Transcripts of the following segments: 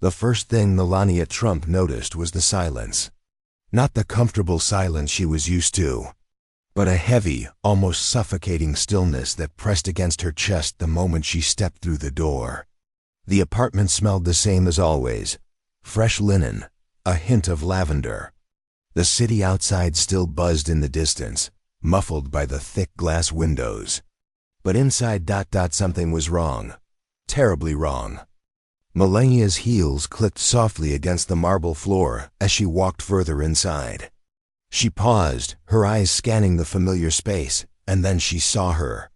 The first thing Melania Trump noticed was the silence. Not the comfortable silence she was used to, but a heavy, almost suffocating stillness that pressed against her chest the moment she stepped through the door. The apartment smelled the same as always: fresh linen, a hint of lavender. The city outside still buzzed in the distance, muffled by the thick glass windows. But inside something was wrong. Terribly wrong. Melania's heels clicked softly against the marble floor as she walked further inside. She paused, her eyes scanning the familiar space, and then she saw her.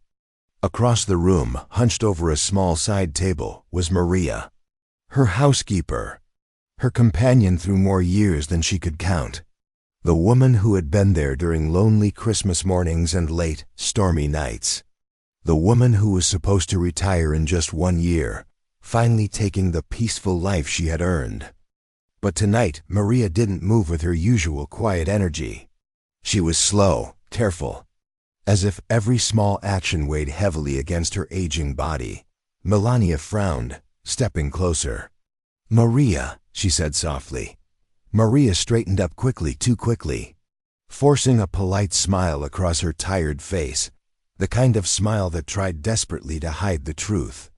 Across the room, hunched over a small side table, was Maria. Her housekeeper. Her companion through more years than she could count. The woman who had been there during lonely Christmas mornings and late, stormy nights. The woman who was supposed to retire in just 1 year, finally taking the peaceful life she had earned. But tonight, Maria didn't move with her usual quiet energy. She was slow, careful, as if every small action weighed heavily against her aging body. Melania frowned, stepping closer. "Maria," she said softly. Maria straightened up quickly, too quickly, forcing a polite smile across her tired face, the kind of smile that tried desperately to hide the truth.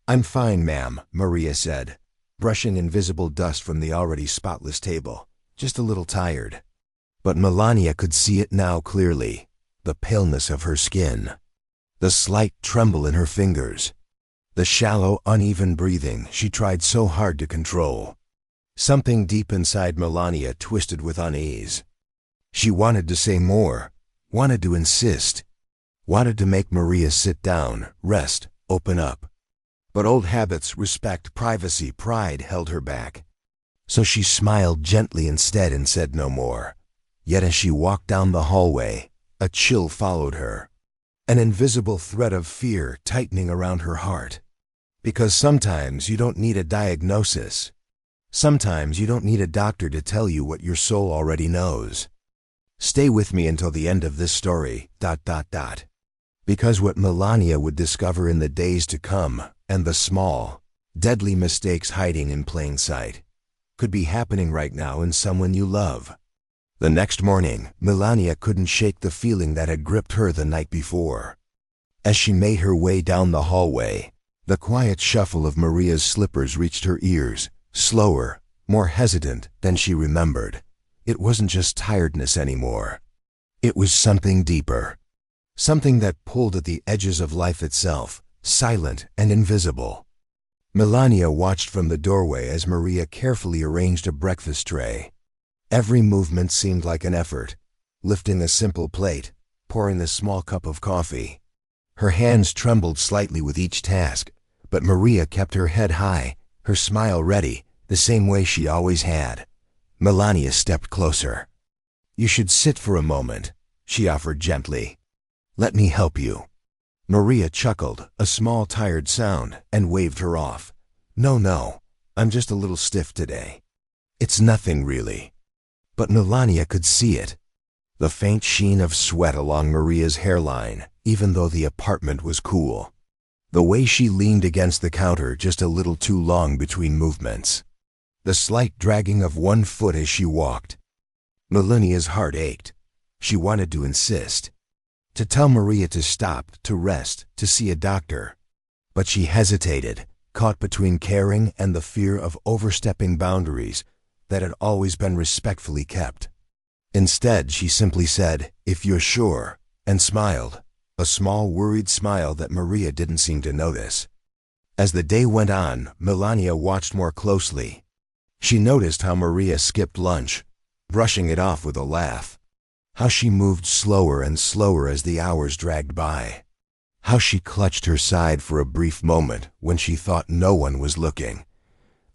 "I'm fine, ma'am," Maria said, brushing invisible dust from the already spotless table. "Just a little tired." But Melania could see it now clearly: the paleness of her skin, the slight tremble in her fingers, the shallow, uneven breathing she tried so hard to control. Something deep inside Melania twisted with unease. She wanted to say more, wanted to insist, wanted to make Maria sit down, rest, open up. But old habits, respect, privacy, pride held her back. So she smiled gently instead and said no more. Yet as she walked down the hallway, a chill followed her, an invisible thread of fear tightening around her heart. Because sometimes you don't need a diagnosis. Sometimes you don't need a doctor to tell you what your soul already knows. Stay with me until the end of this story, ... Because what Melania would discover in the days to come, and the small, deadly mistakes hiding in plain sight, could be happening right now in someone you love. The next morning, Melania couldn't shake the feeling that had gripped her the night before. As she made her way down the hallway, the quiet shuffle of Maria's slippers reached her ears, slower, more hesitant than she remembered. It wasn't just tiredness anymore. It was something deeper. Something that pulled at the edges of life itself, silent and invisible. Melania watched from the doorway as Maria carefully arranged a breakfast tray. Every movement seemed like an effort, lifting a simple plate, pouring a small cup of coffee. Her hands trembled slightly with each task, but Maria kept her head high, her smile ready, the same way she always had. Melania stepped closer. "You should sit for a moment," she offered gently. "Let me help you." Maria chuckled, a small tired sound, and waved her off. No, I'm just a little stiff today. It's nothing really." But Melania could see it. The faint sheen of sweat along Maria's hairline, even though the apartment was cool. The way she leaned against the counter just a little too long between movements. The slight dragging of one foot as she walked. Melania's heart ached. She wanted to insist, to tell Maria to stop, to rest, to see a doctor. But she hesitated, caught between caring and the fear of overstepping boundaries that had always been respectfully kept. Instead, she simply said, "If you're sure," and smiled, a small worried smile that Maria didn't seem to notice. As the day went on, Melania watched more closely. She noticed how Maria skipped lunch, brushing it off with a laugh. How she moved slower and slower as the hours dragged by. How she clutched her side for a brief moment when she thought no one was looking.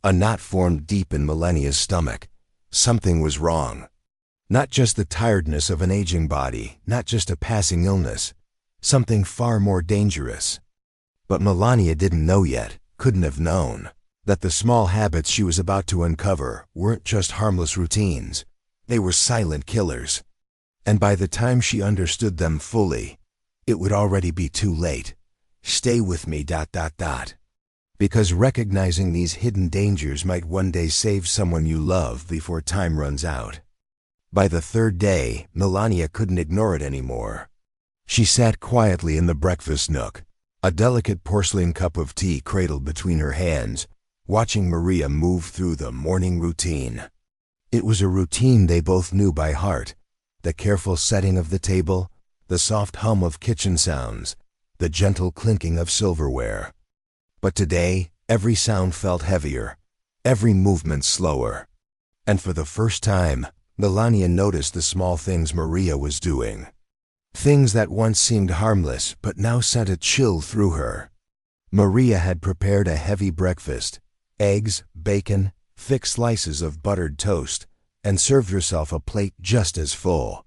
A knot formed deep in Melania's stomach. Something was wrong. Not just the tiredness of an aging body, not just a passing illness. Something far more dangerous. But Melania didn't know yet, couldn't have known, that the small habits she was about to uncover weren't just harmless routines. They were silent killers. And by the time she understood them fully, it would already be too late. Stay with me, ... Because recognizing these hidden dangers might one day save someone you love before time runs out. By the third day, Melania couldn't ignore it anymore. She sat quietly in the breakfast nook, a delicate porcelain cup of tea cradled between her hands, watching Maria move through the morning routine. It was a routine they both knew by heart: the careful setting of the table, the soft hum of kitchen sounds, the gentle clinking of silverware. But today, every sound felt heavier, every movement slower. And for the first time, Melania noticed the small things Maria was doing. Things that once seemed harmless but now sent a chill through her. Maria had prepared a heavy breakfast: eggs, bacon, thick slices of buttered toast, and served herself a plate just as full.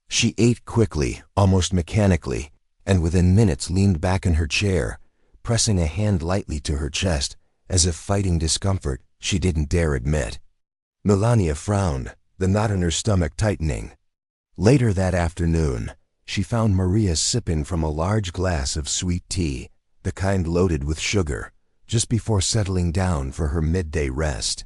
She ate quickly, almost mechanically, and within minutes leaned back in her chair, pressing a hand lightly to her chest, as if fighting discomfort she didn't dare admit. Melania frowned, the knot in her stomach tightening. Later that afternoon, she found Maria sipping from a large glass of sweet tea, the kind loaded with sugar, just before settling down for her midday rest.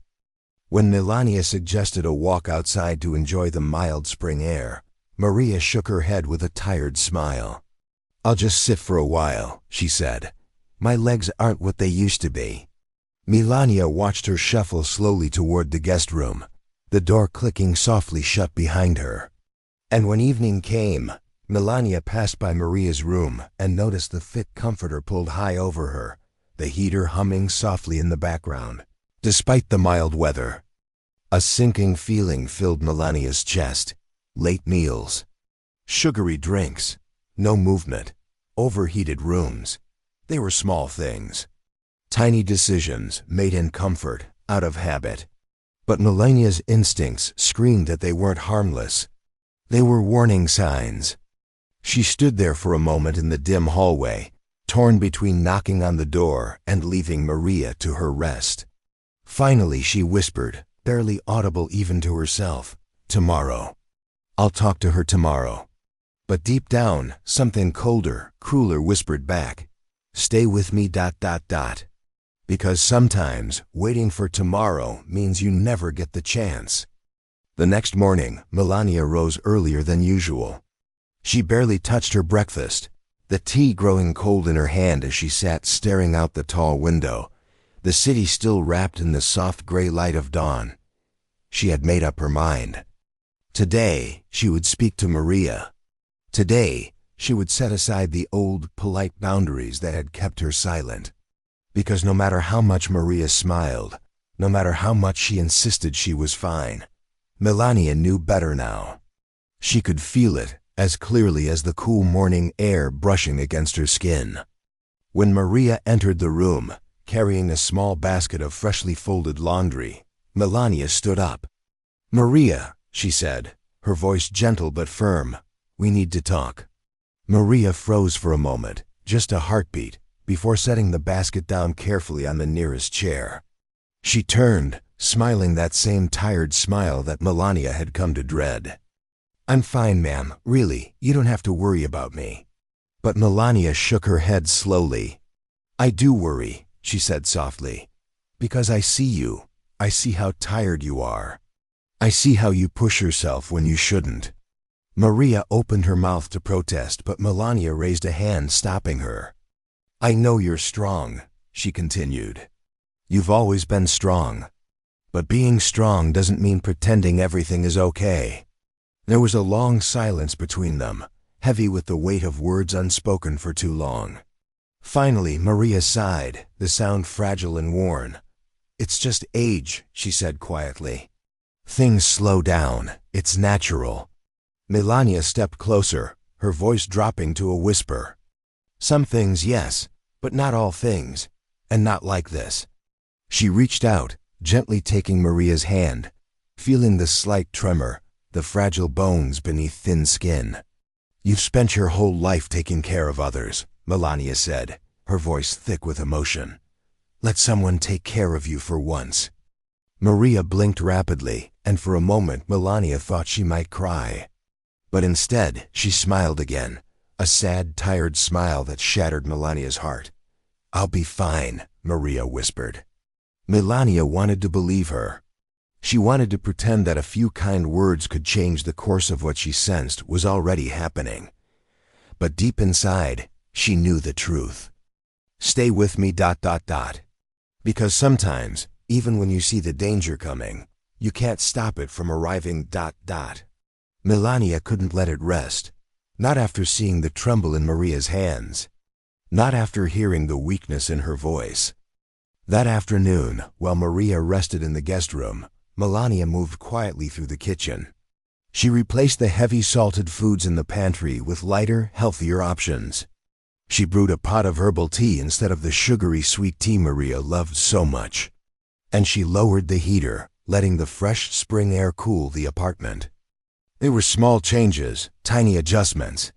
When Melania suggested a walk outside to enjoy the mild spring air, Maria shook her head with a tired smile. "I'll just sit for a while," she said. "My legs aren't what they used to be." Melania watched her shuffle slowly toward the guest room, the door clicking softly shut behind her. And when evening came, Melania passed by Maria's room and noticed the thick comforter pulled high over her, the heater humming softly in the background. Despite the mild weather, a sinking feeling filled Melania's chest. Late meals, sugary drinks, no movement, overheated rooms. They were small things. Tiny decisions made in comfort, out of habit. But Melania's instincts screamed that they weren't harmless. They were warning signs. She stood there for a moment in the dim hallway, torn between knocking on the door and leaving Maria to her rest. Finally she whispered, barely audible even to herself, "Tomorrow. I'll talk to her tomorrow." But deep down, something colder, crueler whispered back, "Stay with me. Because sometimes waiting for tomorrow means you never get the chance." The next morning, Melania rose earlier than usual. She barely touched her breakfast, the tea growing cold in her hand as she sat staring out the tall window, the city still wrapped in the soft gray light of dawn. She had made up her mind. Today, she would speak to Maria. Today, she would set aside the old, polite boundaries that had kept her silent. Because no matter how much Maria smiled, no matter how much she insisted she was fine, Melania knew better now. She could feel it as clearly as the cool morning air brushing against her skin. When Maria entered the room, carrying a small basket of freshly folded laundry, Melania stood up. "Maria," she said, her voice gentle but firm, "we need to talk." Maria froze for a moment, just a heartbeat, before setting the basket down carefully on the nearest chair. She turned, smiling that same tired smile that Melania had come to dread. "I'm fine, ma'am, really, you don't have to worry about me." But Melania shook her head slowly. "I do worry," she said softly, "because I see you. I see how tired you are. I see how you push yourself when you shouldn't." Maria opened her mouth to protest, but Melania raised a hand, stopping her. "I know you're strong," she continued. "You've always been strong. But being strong doesn't mean pretending everything is okay." There was a long silence between them, heavy with the weight of words unspoken for too long. Finally, Maria sighed, the sound fragile and worn. "It's just age," she said quietly. "Things slow down. It's natural." Melania stepped closer, her voice dropping to a whisper. "Some things, yes, but not all things, and not like this." She reached out, gently taking Maria's hand, feeling the slight tremor, the fragile bones beneath thin skin. "You've spent your whole life taking care of others," Melania said, her voice thick with emotion. "Let someone take care of you for once." Maria blinked rapidly, and for a moment Melania thought she might cry. But instead, she smiled again, a sad, tired smile that shattered Melania's heart. "I'll be fine," Maria whispered. Melania wanted to believe her. She wanted to pretend that a few kind words could change the course of what she sensed was already happening. But deep inside, she knew the truth. Stay with me ... Because sometimes, even when you see the danger coming, you can't stop it from arriving ... Melania couldn't let it rest. Not after seeing the tremble in Maria's hands. Not after hearing the weakness in her voice. That afternoon, while Maria rested in the guest room, Melania moved quietly through the kitchen. She replaced the heavy salted foods in the pantry with lighter, healthier options. She brewed a pot of herbal tea instead of the sugary sweet tea Maria loved so much. And she lowered the heater, letting the fresh spring air cool the apartment. They were small changes, tiny adjustments.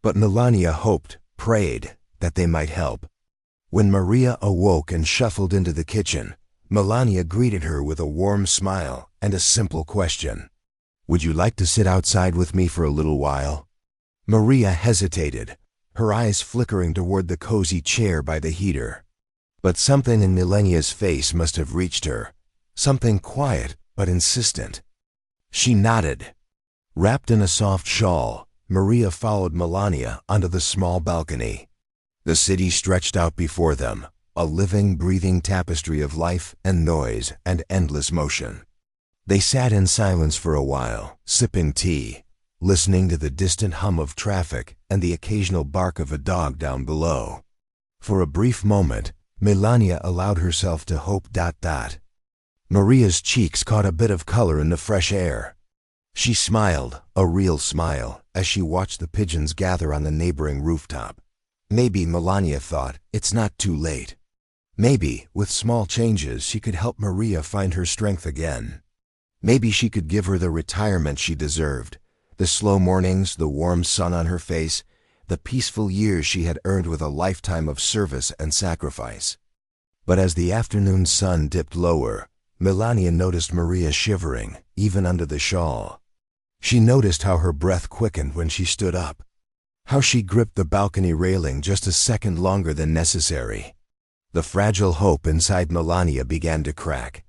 But Melania hoped, prayed, that they might help. When Maria awoke and shuffled into the kitchen, Melania greeted her with a warm smile and a simple question. Would you like to sit outside with me for a little while? Maria hesitated, her eyes flickering toward the cozy chair by the heater. But something in Melania's face must have reached her, something quiet but insistent. She nodded. Wrapped in a soft shawl, Maria followed Melania onto the small balcony. The city stretched out before them, a living, breathing tapestry of life and noise and endless motion. They sat in silence for a while, sipping tea, listening to the distant hum of traffic and the occasional bark of a dog down below. For a brief moment, Melania allowed herself to hope ... Maria's cheeks caught a bit of color in the fresh air. She smiled, a real smile, as she watched the pigeons gather on the neighboring rooftop. Maybe, Melania thought, it's not too late. Maybe, with small changes, she could help Maria find her strength again. Maybe she could give her the retirement she deserved, the slow mornings, the warm sun on her face, the peaceful years she had earned with a lifetime of service and sacrifice. But as the afternoon sun dipped lower, Melania noticed Maria shivering, even under the shawl. She noticed how her breath quickened when she stood up, how she gripped the balcony railing just a second longer than necessary. The fragile hope inside Melania began to crack.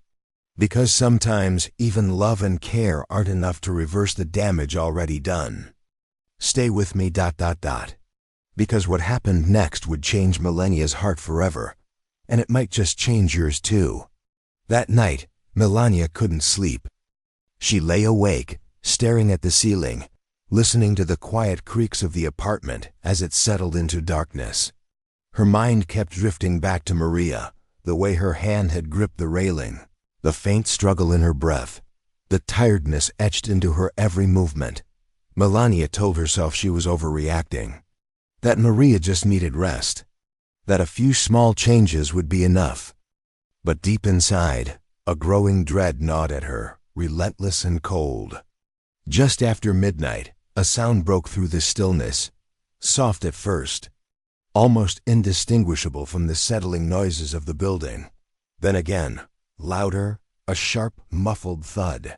Because sometimes even love and care aren't enough to reverse the damage already done. Stay with me ... Because what happened next would change Melania's heart forever, and it might just change yours too. That night, Melania couldn't sleep. She lay awake, staring at the ceiling, listening to the quiet creaks of the apartment as it settled into darkness. Her mind kept drifting back to Maria, the way her hand had gripped the railing, the faint struggle in her breath, the tiredness etched into her every movement. Melania told herself she was overreacting, that Maria just needed rest, that a few small changes would be enough. But deep inside, a growing dread gnawed at her, relentless and cold. Just after midnight, a sound broke through the stillness, soft at first, almost indistinguishable from the settling noises of the building. Then again, louder, a sharp, muffled thud.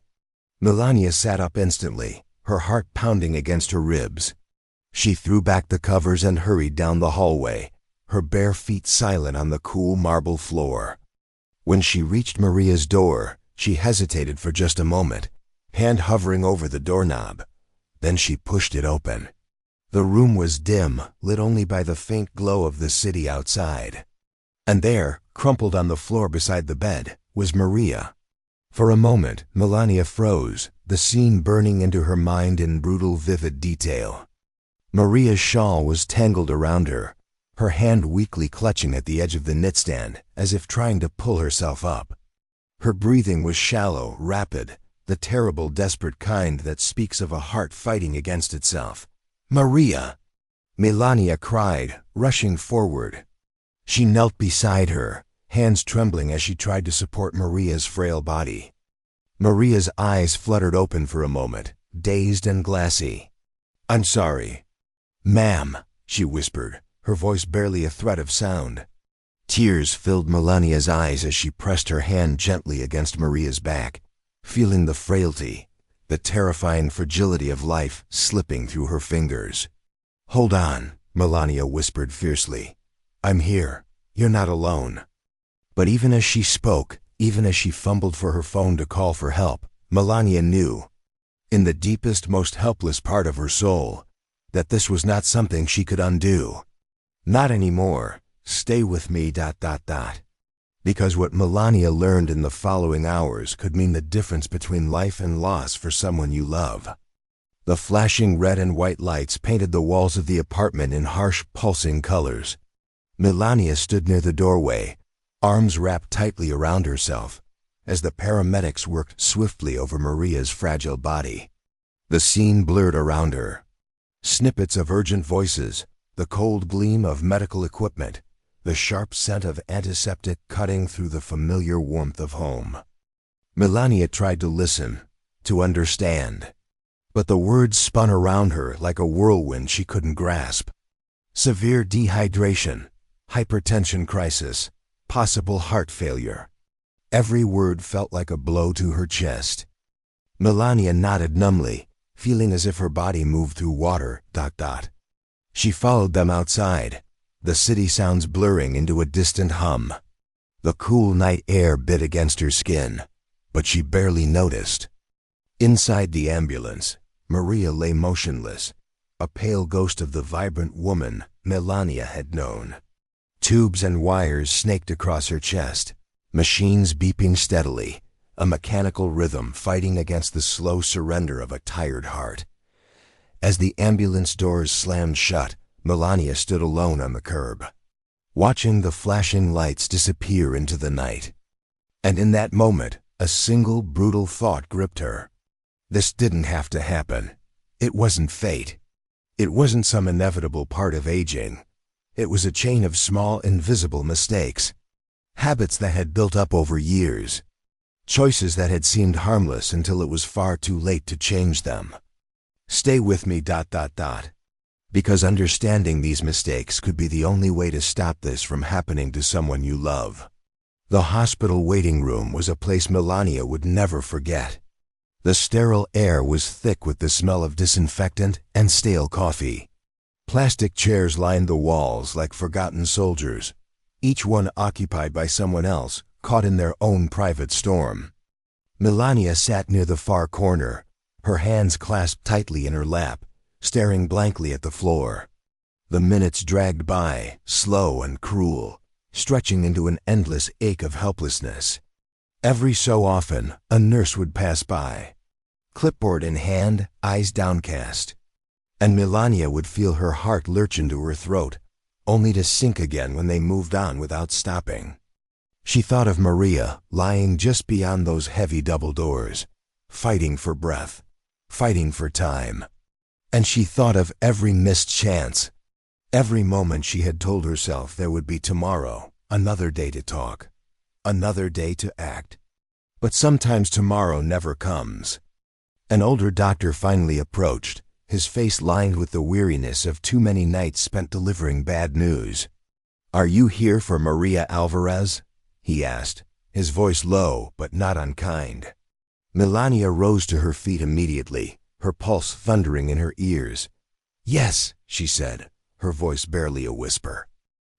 Melania sat up instantly, her heart pounding against her ribs. She threw back the covers and hurried down the hallway, her bare feet silent on the cool marble floor. When she reached Maria's door, she hesitated for just a moment, hand hovering over the doorknob. Then she pushed it open. The room was dim, lit only by the faint glow of the city outside. And there, crumpled on the floor beside the bed, was Maria. For a moment, Melania froze, the scene burning into her mind in brutal, vivid detail. Maria's shawl was tangled around her, her hand weakly clutching at the edge of the knitstand, as if trying to pull herself up. Her breathing was shallow, rapid, the terrible, desperate kind that speaks of a heart fighting against itself. "Maria!" Melania cried, rushing forward. She knelt beside her, hands trembling as she tried to support Maria's frail body. Maria's eyes fluttered open for a moment, dazed and glassy. "I'm sorry." "Ma'am," she whispered, her voice barely a thread of sound. Tears filled Melania's eyes as she pressed her hand gently against Maria's back, feeling the frailty, the terrifying fragility of life slipping through her fingers. "Hold on," Melania whispered fiercely. "I'm here. You're not alone." But even as she spoke, even as she fumbled for her phone to call for help, Melania knew, in the deepest, most helpless part of her soul, that this was not something she could undo. Not anymore. Stay with me. Because what Melania learned in the following hours could mean the difference between life and loss for someone you love. The flashing red and white lights painted the walls of the apartment in harsh, pulsing colors. Melania stood near the doorway, arms wrapped tightly around herself, as the paramedics worked swiftly over Maria's fragile body. The scene blurred around her. Snippets of urgent voices, the cold gleam of medical equipment, the sharp scent of antiseptic cutting through the familiar warmth of home. Melania tried to listen, to understand. But the words spun around her like a whirlwind she couldn't grasp. Severe dehydration, hypertension crisis, possible heart failure. Every word felt like a blow to her chest. Melania nodded numbly, feeling as if her body moved through water. She followed them outside, the city sounds blurring into a distant hum. The cool night air bit against her skin, but she barely noticed. Inside the ambulance, Maria lay motionless, a pale ghost of the vibrant woman Melania had known. Tubes and wires snaked across her chest, machines beeping steadily, a mechanical rhythm fighting against the slow surrender of a tired heart. As the ambulance doors slammed shut, Melania stood alone on the curb, watching the flashing lights disappear into the night. And in that moment, a single brutal thought gripped her. This didn't have to happen. It wasn't fate. It wasn't some inevitable part of aging. It was a chain of small, invisible mistakes. Habits that had built up over years. Choices that had seemed harmless until it was far too late to change them. Stay with me. Because understanding these mistakes could be the only way to stop this from happening to someone you love. The hospital waiting room was a place Melania would never forget. The sterile air was thick with the smell of disinfectant and stale coffee. Plastic chairs lined the walls like forgotten soldiers, each one occupied by someone else, caught in their own private storm. Melania sat near the far corner, her hands clasped tightly in her lap, staring blankly at the floor. The minutes dragged by, slow and cruel, stretching into an endless ache of helplessness. Every so often, a nurse would pass by, clipboard in hand, eyes downcast, and Melania would feel her heart lurch into her throat, only to sink again when they moved on without stopping. She thought of Maria, lying just beyond those heavy double doors, fighting for breath, fighting for time. And she thought of every missed chance, every moment she had told herself there would be tomorrow, another day to talk, another day to act. But sometimes tomorrow never comes. An older doctor finally approached, his face lined with the weariness of too many nights spent delivering bad news. "Are you here for Maria Alvarez?" he asked, his voice low but not unkind. Melania rose to her feet immediately, her pulse thundering in her ears. "Yes," she said, her voice barely a whisper.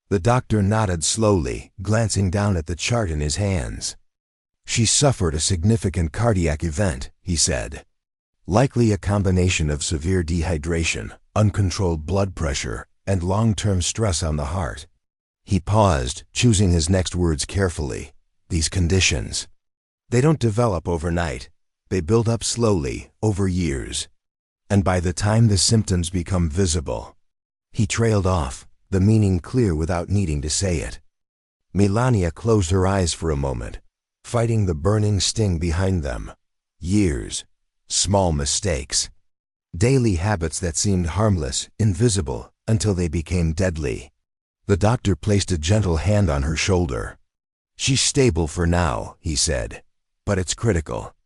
The doctor nodded slowly, glancing down at the chart in his hands. "She suffered a significant cardiac event," he said. "Likely a combination of severe dehydration, uncontrolled blood pressure, and long-term stress on the heart." He paused, choosing his next words carefully. "These conditions, they don't develop overnight. They build up slowly, over years. And by the time the symptoms become visible..." He trailed off, the meaning clear without needing to say it. Melania closed her eyes for a moment, fighting the burning sting behind them. Years, small mistakes, daily habits that seemed harmless, invisible, until they became deadly. The doctor placed a gentle hand on her shoulder. "She's stable for now," he said, "but it's critical.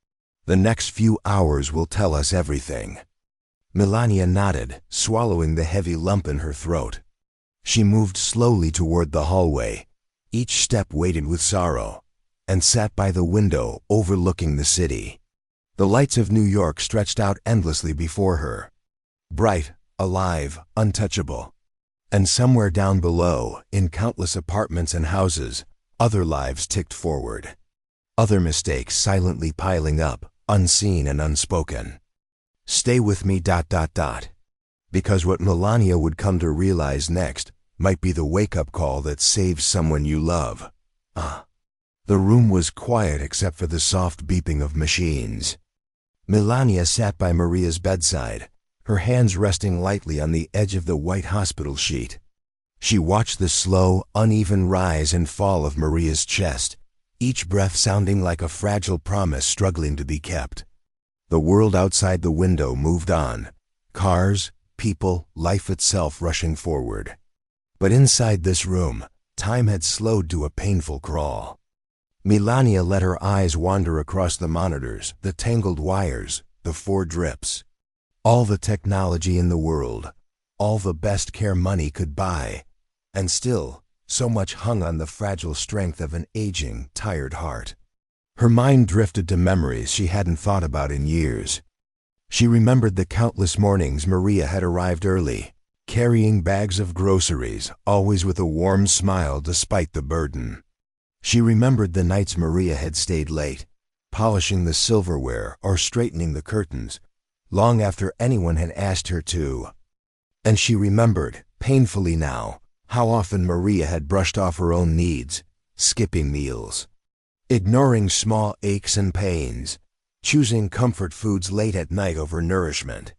The next few hours will tell us everything." Melania nodded, swallowing the heavy lump in her throat. She moved slowly toward the hallway, each step weighted with sorrow, and sat by the window overlooking the city. The lights of New York stretched out endlessly before her, bright, alive, untouchable. And somewhere down below, in countless apartments and houses, Other lives ticked forward. Other mistakes silently piling up, unseen and unspoken. Stay with me ... Because what Melania would come to realize next might be the wake-up call that saves someone you love. The room was quiet except for the soft beeping of machines. Melania sat by Maria's bedside, her hands resting lightly on the edge of the white hospital sheet. She watched the slow, uneven rise and fall of Maria's chest, each breath sounding like a fragile promise struggling to be kept. The world outside the window moved on. Cars, people, life itself rushing forward. But inside this room, time had slowed to a painful crawl. Melania let her eyes wander across the monitors, the tangled wires, the 4 drips. All the technology in the world, all the best care money could buy, and still, so much hung on the fragile strength of an aging, tired heart. Her mind drifted to memories she hadn't thought about in years. She remembered the countless mornings Maria had arrived early, carrying bags of groceries, always with a warm smile despite the burden. She remembered the nights Maria had stayed late, polishing the silverware or straightening the curtains, long after anyone had asked her to. And she remembered, painfully now, how often Maria had brushed off her own needs, skipping meals, ignoring small aches and pains, choosing comfort foods late at night over nourishment,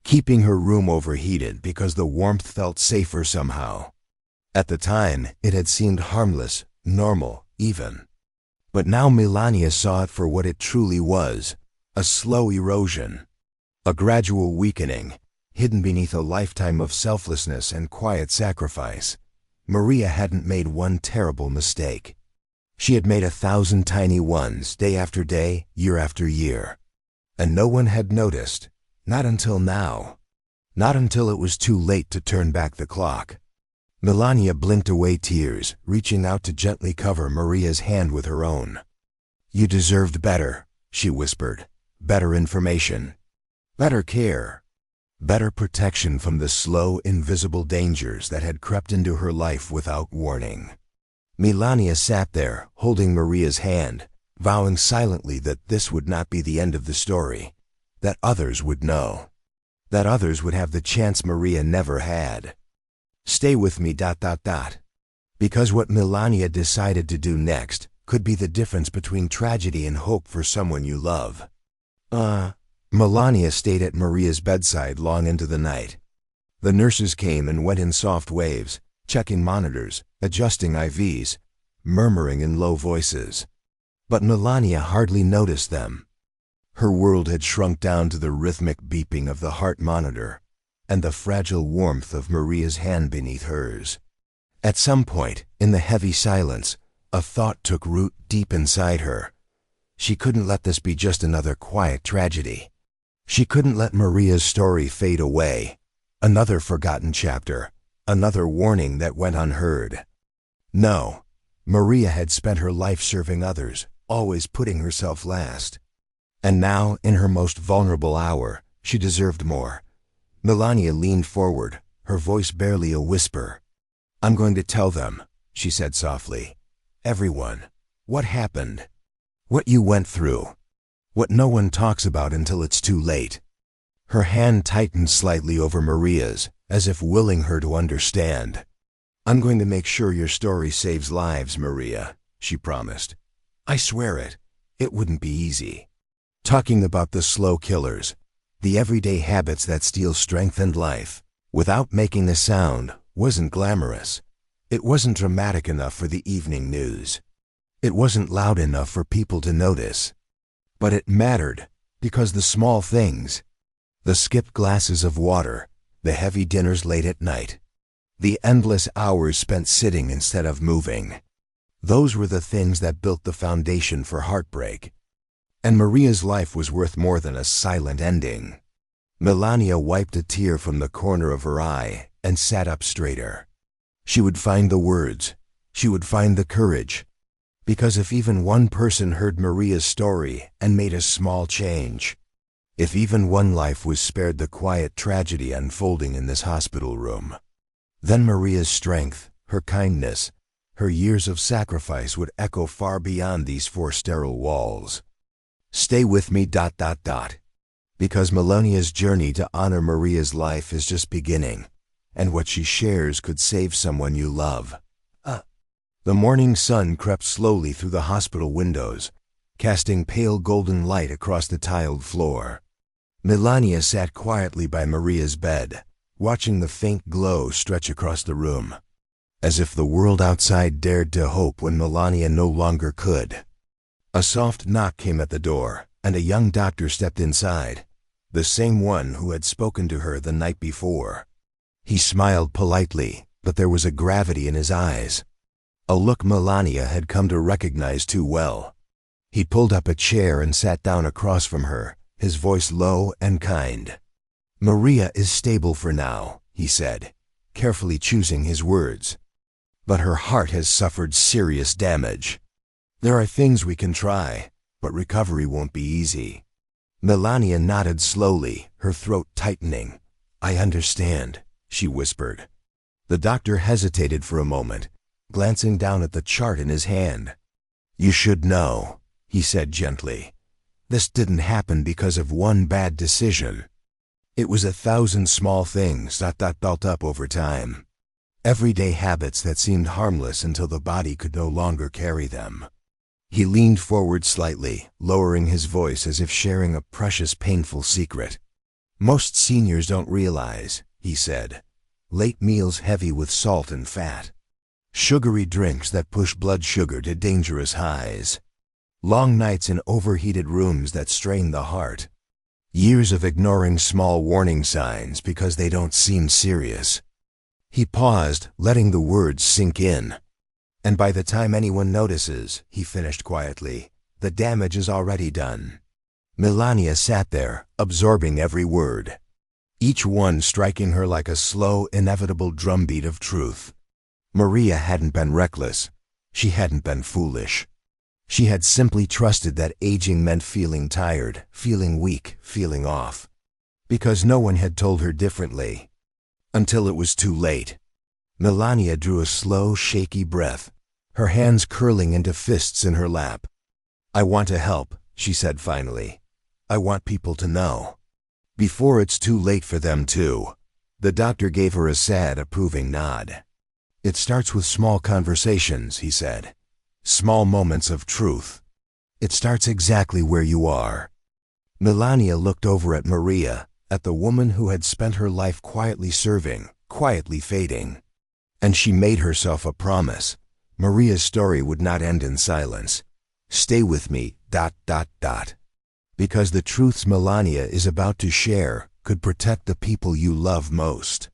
keeping her room overheated because the warmth felt safer somehow. At the time, it had seemed harmless, normal, even. But now Melania saw it for what it truly was, a slow erosion, a gradual weakening, hidden beneath a lifetime of selflessness and quiet sacrifice. Maria hadn't made one terrible mistake. She had made 1,000 tiny ones, day after day, year after year. And no one had noticed, not until now. Not until it was too late to turn back the clock. Melania blinked away tears, reaching out to gently cover Maria's hand with her own. "You deserved better," she whispered. "Better information. Better care. Better protection from the slow, invisible dangers that had crept into her life without warning." Melania sat there, holding Maria's hand, vowing silently that this would not be the end of the story, that others would know, that others would have the chance Maria never had. Stay with me ... Because what Melania decided to do next could be the difference between tragedy and hope for someone you love. Melania stayed at Maria's bedside long into the night. The nurses came and went in soft waves, checking monitors, adjusting IVs, murmuring in low voices. But Melania hardly noticed them. Her world had shrunk down to the rhythmic beeping of the heart monitor and the fragile warmth of Maria's hand beneath hers. At some point, in the heavy silence, a thought took root deep inside her. She couldn't let this be just another quiet tragedy. She couldn't let Maria's story fade away, another forgotten chapter, another warning that went unheard. No, Maria had spent her life serving others, always putting herself last. And now, in her most vulnerable hour, she deserved more. Melania leaned forward, her voice barely a whisper. "I'm going to tell them," she said softly. "Everyone. What happened. What you went through. What no one talks about until it's too late." Her hand tightened slightly over Maria's, as if willing her to understand. "I'm going to make sure your story saves lives, Maria," she promised. "I swear it. It wouldn't be easy. Talking about the slow killers, the everyday habits that steal strength and life, without making a sound, wasn't glamorous. It wasn't dramatic enough for the evening news. It wasn't loud enough for people to notice. But it mattered, because the small things, the skipped glasses of water, the heavy dinners late at night, the endless hours spent sitting instead of moving, those were the things that built the foundation for heartbreak. And Maria's life was worth more than a silent ending. Melania wiped a tear from the corner of her eye and sat up straighter. She would find the words. She would find the courage. Because if even one person heard Maria's story and made a small change, if even one life was spared the quiet tragedy unfolding in this hospital room, then Maria's strength, her kindness, Her years of sacrifice would echo far beyond these four sterile walls. Stay with me, ... because Melania's journey to honor Maria's life is just beginning, and what she shares could save someone you love. The morning sun crept slowly through the hospital windows, casting pale golden light across the tiled floor. Melania sat quietly by Maria's bed, watching the faint glow stretch across the room, as if the world outside dared to hope when Melania no longer could. A soft knock came at the door, and a young doctor stepped inside, the same one who had spoken to her the night before. He smiled politely, but there was a gravity in his eyes, a look Melania had come to recognize too well. He pulled up a chair and sat down across from her, his voice low and kind. "Maria is stable for now," he said, carefully choosing his words. "But her heart has suffered serious damage. There are things we can try, but recovery won't be easy." Melania nodded slowly, her throat tightening. "I understand," she whispered. The doctor hesitated for a moment, glancing down at the chart in his hand. "You should know," he said gently. "This didn't happen because of one bad decision. It was 1,000 small things that built up over time. Everyday habits that seemed harmless until the body could no longer carry them." He leaned forward slightly, lowering his voice as if sharing a precious, painful secret. "Most seniors don't realize," he said. "Late meals heavy with salt and fat. Sugary drinks that push blood sugar to dangerous highs. Long nights in overheated rooms that strain the heart. Years of ignoring small warning signs because they don't seem serious." He paused, letting the words sink in. "And by the time anyone notices," he finished quietly, "the damage is already done." Melania sat there, absorbing every word, each one striking her like a slow, inevitable drumbeat of truth. Maria hadn't been reckless. She hadn't been foolish. She had simply trusted that aging meant feeling tired, feeling weak, feeling off. Because no one had told her differently. Until it was too late. Melania drew a slow, shaky breath, her hands curling into fists in her lap. "I want to help," she said finally. "I want people to know. Before it's too late for them too." The doctor gave her a sad, approving nod. "It starts with small conversations," he said. "Small moments of truth. It starts exactly where you are." Melania looked over at Maria, at the woman who had spent her life quietly serving, quietly fading. And she made herself a promise. Maria's story would not end in silence. "Stay with me, ... because the truths Melania is about to share could protect the people you love most."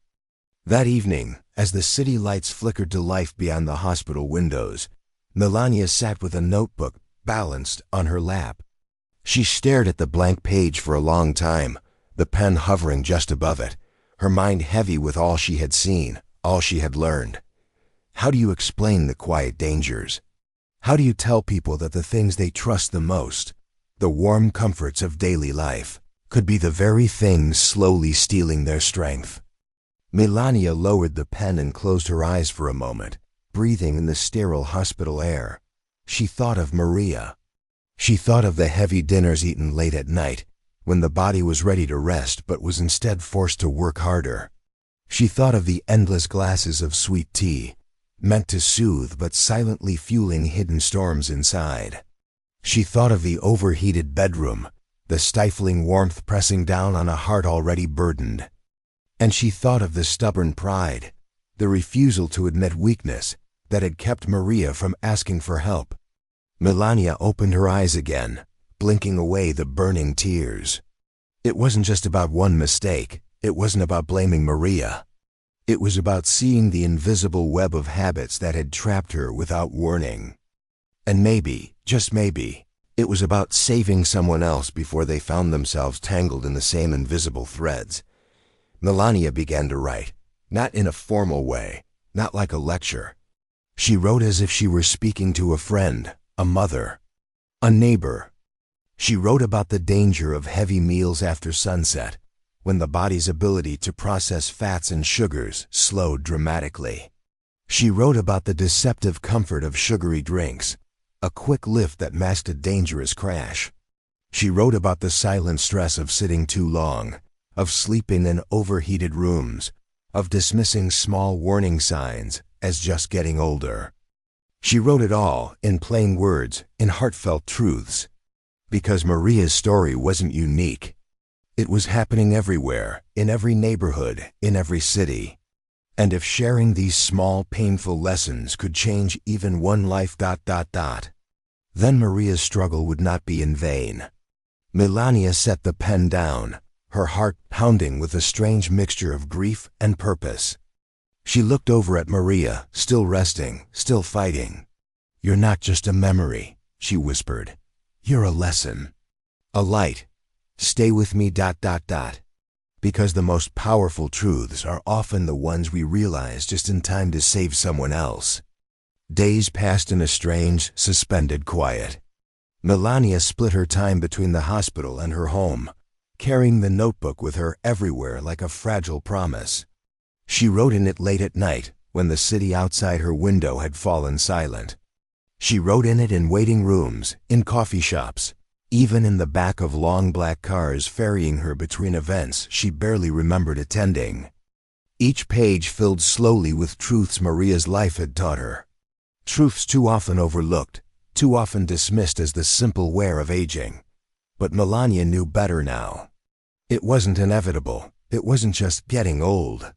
That evening, as the city lights flickered to life beyond the hospital windows, Melania sat with a notebook balanced on her lap. She stared at the blank page for a long time, the pen hovering just above it, her mind heavy with all she had seen, all she had learned. How do you explain the quiet dangers? How do you tell people that the things they trust the most, the warm comforts of daily life, could be the very things slowly stealing their strength? Melania lowered the pen and closed her eyes for a moment, breathing in the sterile hospital air. She thought of Maria. She thought of the heavy dinners eaten late at night, when the body was ready to rest but was instead forced to work harder. She thought of the endless glasses of sweet tea, meant to soothe but silently fueling hidden storms inside. She thought of the overheated bedroom, the stifling warmth pressing down on a heart already burdened. And she thought of the stubborn pride, the refusal to admit weakness, that had kept Maria from asking for help. Melania opened her eyes again, blinking away the burning tears. It wasn't just about one mistake. It wasn't about blaming Maria. It was about seeing the invisible web of habits that had trapped her without warning. And maybe, just maybe, it was about saving someone else before they found themselves tangled in the same invisible threads. Melania began to write, not in a formal way, not like a lecture. She wrote as if she were speaking to a friend, a mother, a neighbor. She wrote about the danger of heavy meals after sunset, when the body's ability to process fats and sugars slowed dramatically. She wrote about the deceptive comfort of sugary drinks, a quick lift that masked a dangerous crash. She wrote about the silent stress of sitting too long, of sleeping in overheated rooms, of dismissing small warning signs as just getting older. She wrote it all in plain words, in heartfelt truths. Because Maria's story wasn't unique. It was happening everywhere, in every neighborhood, in every city. And if sharing these small, painful lessons could change even one life, then Maria's struggle would not be in vain. Melania set the pen down, her heart pounding with a strange mixture of grief and purpose. She looked over at Maria, still resting, still fighting. "You're not just a memory," she whispered. "You're a lesson. A light. Stay with me, Because the most powerful truths are often the ones we realize just in time to save someone else." Days passed in a strange, suspended quiet. Melania split her time between the hospital and her home, carrying the notebook with her everywhere like a fragile promise. She wrote in it late at night, when the city outside her window had fallen silent. She wrote in it in waiting rooms, in coffee shops, even in the back of long black cars ferrying her between events she barely remembered attending. Each page filled slowly with truths Maria's life had taught her. Truths too often overlooked, too often dismissed as the simple wear of aging. But Melania knew better now. It wasn't inevitable. It wasn't just getting old.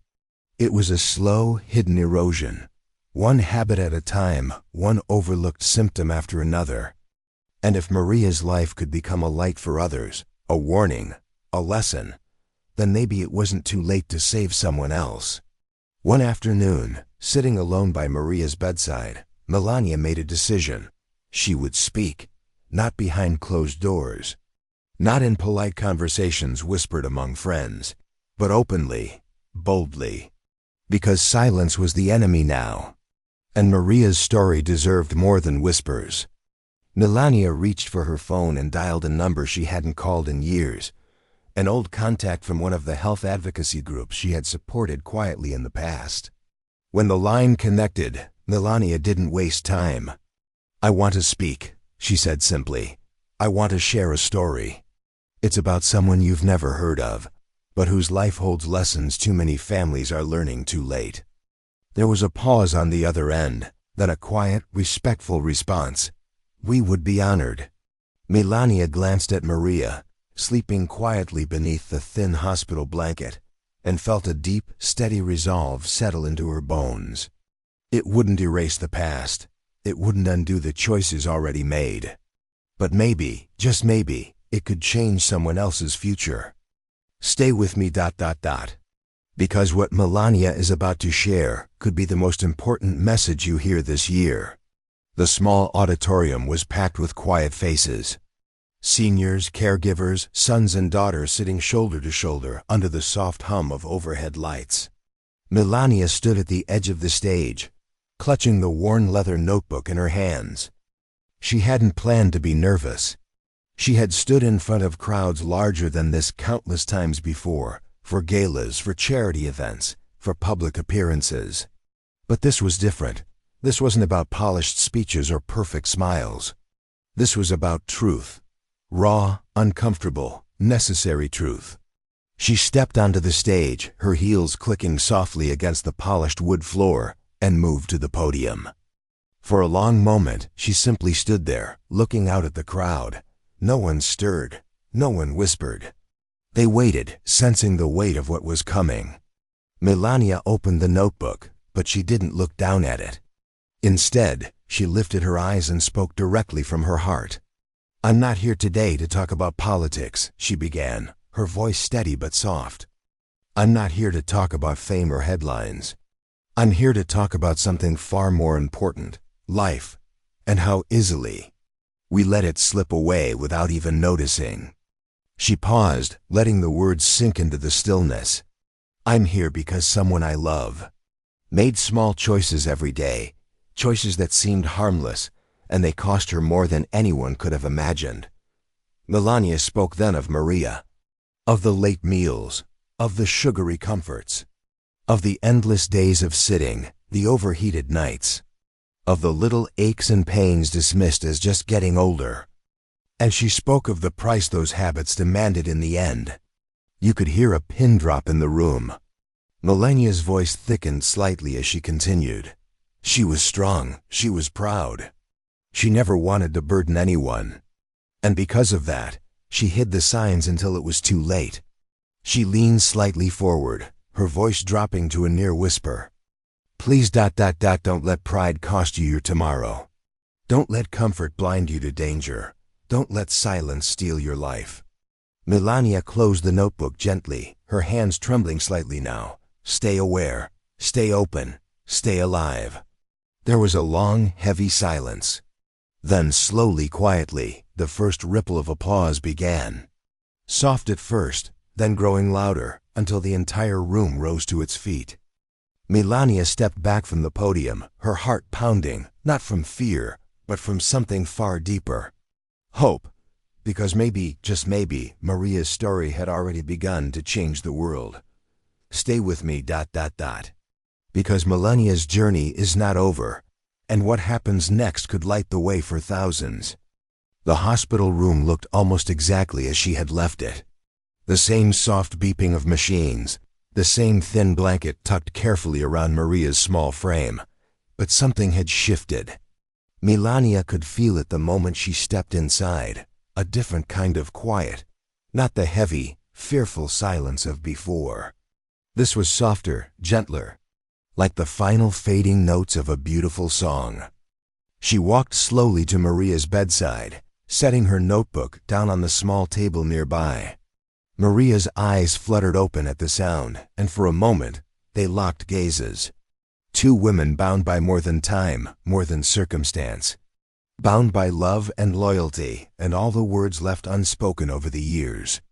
It was a slow, hidden erosion. One habit at a time, one overlooked symptom after another. And if Maria's life could become a light for others, a warning, a lesson, then maybe it wasn't too late to save someone else. One afternoon, sitting alone by Maria's bedside, Melania made a decision. She would speak, not behind closed doors, not in polite conversations whispered among friends, but openly, boldly. Because silence was the enemy now, and Maria's story deserved more than whispers. Melania reached for her phone and dialed a number she hadn't called in years, an old contact from one of the health advocacy groups she had supported quietly in the past. When the line connected, Melania didn't waste time. "I want to speak," she said simply. "I want to share a story. It's about someone you've never heard of, but whose life holds lessons too many families are learning too late." There was a pause on the other end, then a quiet, respectful response. "We would be honored." Melania glanced at Maria, sleeping quietly beneath the thin hospital blanket, and felt a deep, steady resolve settle into her bones. It wouldn't erase the past. It wouldn't undo the choices already made. But maybe, just maybe, it could change someone else's future. Stay with me, because what Melania is about to share could be the most important message you hear this year. The small auditorium was packed with quiet faces. Seniors, caregivers, sons and daughters sitting shoulder to shoulder under the soft hum of overhead lights. Melania stood at the edge of the stage, clutching the worn leather notebook in her hands. She hadn't planned to be nervous. She had stood in front of crowds larger than this countless times before, for galas, for charity events, for public appearances. But this was different. This wasn't about polished speeches or perfect smiles. This was about truth. Raw, uncomfortable, necessary truth. She stepped onto the stage, her heels clicking softly against the polished wood floor, and moved to the podium. For a long moment, she simply stood there, looking out at the crowd. No one stirred. No one whispered. They waited, sensing the weight of what was coming. Melania opened the notebook, but she didn't look down at it. Instead, she lifted her eyes and spoke directly from her heart. "I'm not here today to talk about politics," she began, her voice steady but soft. "I'm not here to talk about fame or headlines. I'm here to talk about something far more important, life, and how easily we let it slip away without even noticing." She paused, letting the words sink into the stillness. "I'm here because someone I love made small choices every day, choices that seemed harmless, and they cost her more than anyone could have imagined." Melania spoke then of Maria, of the late meals, of the sugary comforts, of the endless days of sitting, the overheated nights, of the little aches and pains dismissed as just getting older. And she spoke of the price those habits demanded in the end. You could hear a pin drop in the room. Melania's voice thickened slightly as she continued. She was strong, she was proud. She never wanted to burden anyone. And because of that, she hid the signs until it was too late. She leaned slightly forward, her voice dropping to a near whisper. Please don't let pride cost you your tomorrow. Don't let comfort blind you to danger. Don't let silence steal your life. Melania closed the notebook gently, her hands trembling slightly now. Stay aware, stay open, stay alive. There was a long, heavy silence. Then slowly, quietly, the first ripple of applause began. Soft at first, then growing louder, until the entire room rose to its feet. Melania stepped back from the podium, her heart pounding, not from fear, but from something far deeper. Hope, because maybe, just maybe, Maria's story had already begun to change the world. Stay with me, because Melania's journey is not over, and what happens next could light the way for thousands. The hospital room looked almost exactly as she had left it. The same soft beeping of machines, the same thin blanket tucked carefully around Maria's small frame. But something had shifted. Melania could feel it the moment she stepped inside, a different kind of quiet, not the heavy, fearful silence of before. This was softer, gentler, like the final fading notes of a beautiful song. She walked slowly to Maria's bedside, setting her notebook down on the small table nearby. Maria's eyes fluttered open at the sound, and for a moment, they locked gazes. Two women bound by more than time, more than circumstance. Bound by love and loyalty, and all the words left unspoken over the years.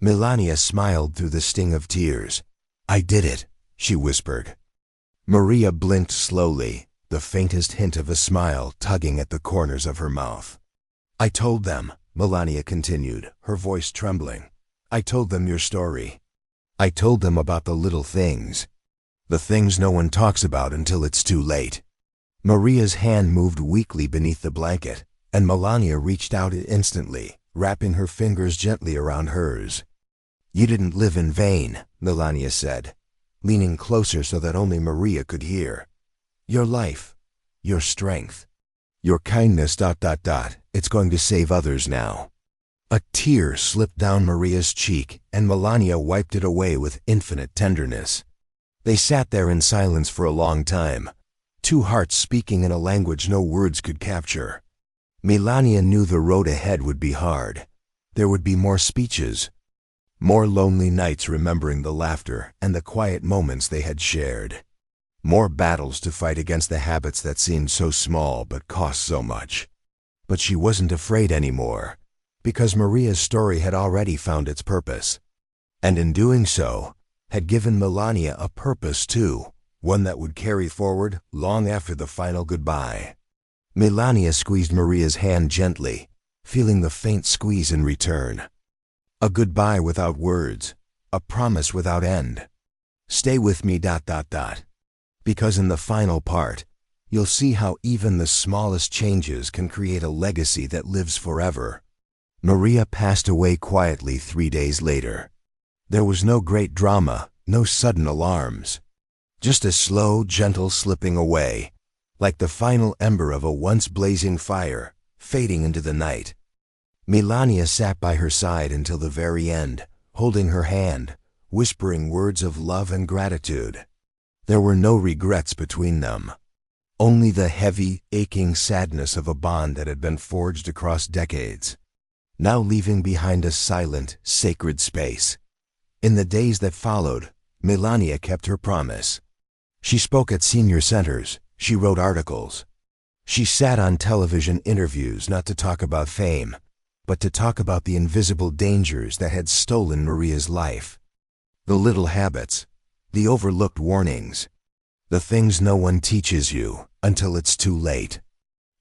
Melania smiled through the sting of tears. I did it, she whispered. Maria blinked slowly, the faintest hint of a smile tugging at the corners of her mouth. I told them, Melania continued, her voice trembling. I told them your story. I told them about the little things. The things no one talks about until it's too late. Maria's hand moved weakly beneath the blanket, and Melania reached out instantly, wrapping her fingers gently around hers. You didn't live in vain, Melania said, leaning closer so that only Maria could hear. Your life, your strength, your kindness, it's going to save others now. A tear slipped down Maria's cheek, and Melania wiped it away with infinite tenderness. They sat there in silence for a long time, two hearts speaking in a language no words could capture. Melania knew the road ahead would be hard. There would be more speeches, more lonely nights remembering the laughter and the quiet moments they had shared. More battles to fight against the habits that seemed so small but cost so much. But she wasn't afraid anymore, because Maria's story had already found its purpose. And in doing so, had given Melania a purpose too, one that would carry forward long after the final goodbye. Melania squeezed Maria's hand gently, feeling the faint squeeze in return. A goodbye without words, a promise without end. Stay with me, because in the final part, you'll see how even the smallest changes can create a legacy that lives forever. Maria passed away quietly 3 days later. There was no great drama, no sudden alarms. Just a slow, gentle slipping away, like the final ember of a once blazing fire, fading into the night. Melania sat by her side until the very end, holding her hand, whispering words of love and gratitude. There were no regrets between them. Only the heavy, aching sadness of a bond that had been forged across decades, now leaving behind a silent, sacred space. In the days that followed, Melania kept her promise. She spoke at senior centers, she wrote articles. She sat on television interviews not to talk about fame, but to talk about the invisible dangers that had stolen Maria's life. The little habits, the overlooked warnings, the things no one teaches you until it's too late.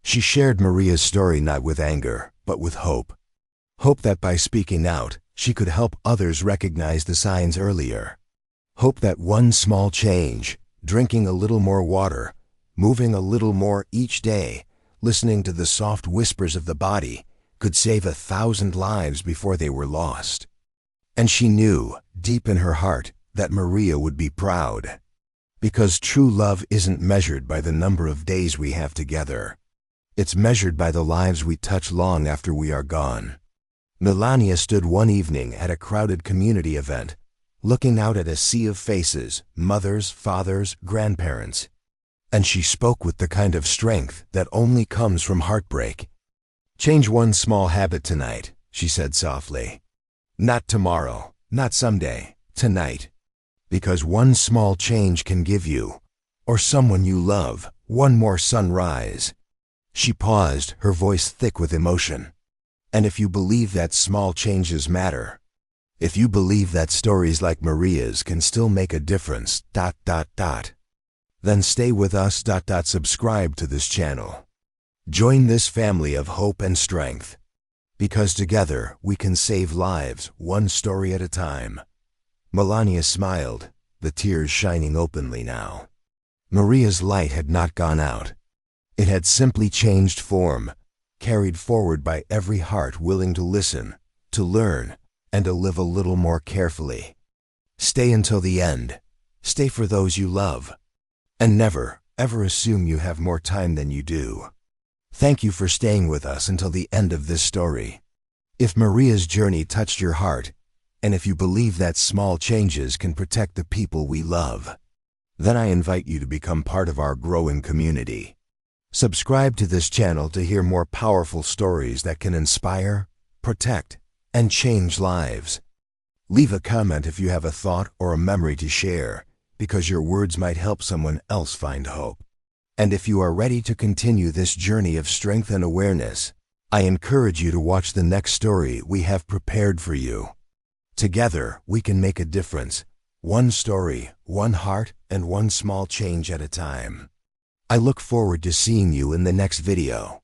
She shared Maria's story not with anger, but with hope. Hope that by speaking out, she could help others recognize the signs earlier. Hope that one small change, drinking a little more water, moving a little more each day, listening to the soft whispers of the body, could save 1,000 lives before they were lost. And she knew, deep in her heart, that Maria would be proud. Because true love isn't measured by the number of days we have together. It's measured by the lives we touch long after we are gone. Melania stood one evening at a crowded community event, looking out at a sea of faces, mothers, fathers, grandparents. And she spoke with the kind of strength that only comes from heartbreak. "Change one small habit tonight," she said softly. "Not tomorrow, not someday, tonight. Because one small change can give you, or someone you love, one more sunrise." She paused, her voice thick with emotion. "And if you believe that small changes matter, if you believe that stories like Maria's can still make a difference, then stay with us, subscribe to this channel. Join this family of hope and strength. Because together we can save lives, one story at a time." Melania smiled, the tears shining openly now. Maria's light had not gone out. It had simply changed form, carried forward by every heart willing to listen, to learn, and to live a little more carefully. Stay until the end. Stay for those you love. And never, ever assume you have more time than you do. Thank you for staying with us until the end of this story. If Maria's journey touched your heart, and if you believe that small changes can protect the people we love, then I invite you to become part of our growing community. Subscribe to this channel to hear more powerful stories that can inspire, protect, and change lives. Leave a comment if you have a thought or a memory to share, because your words might help someone else find hope. And if you are ready to continue this journey of strength and awareness, I encourage you to watch the next story we have prepared for you. Together, we can make a difference. One story, one heart, and one small change at a time. I look forward to seeing you in the next video.